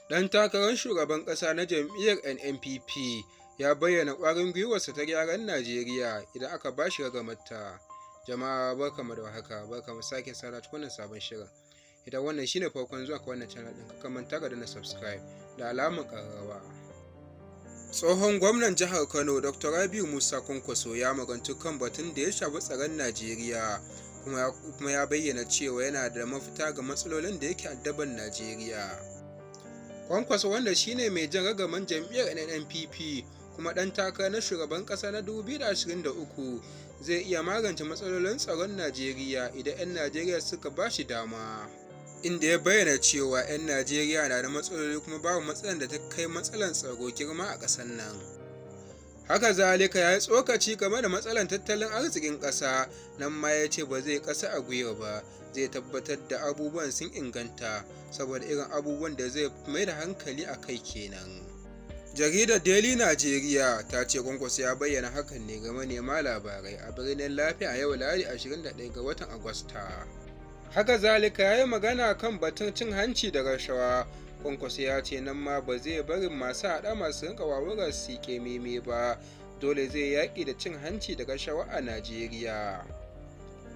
Ɗan takarar shugaban ƙasa na jam'iyyar NNPP ya bayyana ƙwarin gwiwarsa ta gyaran Najeriya idan aka ba shi ragamarta. Jama'a barkamu da warhaka, barkamu sake sada cikin wannan sabon shirin. Idan wannan shine farkon zuwa ka wannan channel ɗin, ka manta da na subscribe da alamar ƙararrawa. Tsohon gwamnan jihar Kano Dr. Rabiu Musa Kwankwaso ya magantu kan batun da ya shafi tsaron Najeriya kuma ya bayyana cewa yana da mafita ga matsalolin da yake addaban Najeriya. Kwankwaso, wanda shine mai jan ragaman jam'iyyar NNPP kuma ɗan takara na shugaban ƙasa na 2023, zai iya magance matsalolin tsaron Najeriya idan 'yan Najeriya suka ba shi dama. Inda ya bayyana cewa 'yan Najeriya na da matsaloli kuma babu matsalar da ta kai matsalar tsaro girma a ƙasar nan. Haka zalika ya yi tsokaci game da matsalar tattalin arzikin ƙasa, nan ma ya ce ba zai ƙasa a gwiwa ba, zai tabbatar da abubuwan sun inganta saboda irin abubuwan da zai mai da hankali a kai kenan. Jaridar Daily Nigeria ta ce Kwankwaso ya bayyana hakan ne ga manema labarai a birnin Lafiya a yau Lahadi 21 ga watan Agusta. Haka zalika ya yi magana kan batun cin hanci da rashawa. Kwankwaso ya ce nan ma ba zai bari masu haɗama su rinka wawurar su meme ba, dole zai yaƙi da cin hanci da rashawa a Najeriya.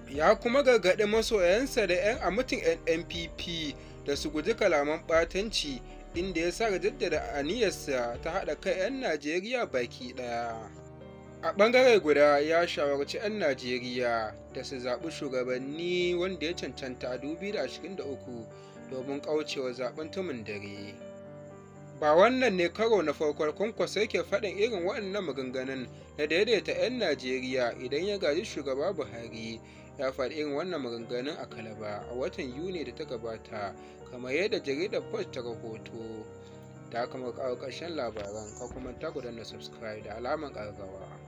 Ya kuma gargaɗi masoyansa da 'yan amitin NNPP da su guji kalaman ɓatanci, inda ya sa jaddada aniyarsa ta haɗa kai 'yan Najeriya baki ɗaya. A ɓangare guda ya shawarci 'yan Najeriya da su zaɓi shugabanni wanda ya cancanta a 2023 domin ƙaucewa zaɓen tumin dare. Ba wannan ne karo na farko Kwankwaso yake faɗin irin waɗannan maganganun na daidaita 'yan Najeriya idan ya gaji shugaba Buhari. Ya faɗi irin wannan maganganun a Kalaba a watan Yuni da ta gabata, kamar yadda jaridar Punch ta rahoto. Da aka kawo ƙarshen labaran, ka kuma ta danna subscribe da alamar ƙararrawa.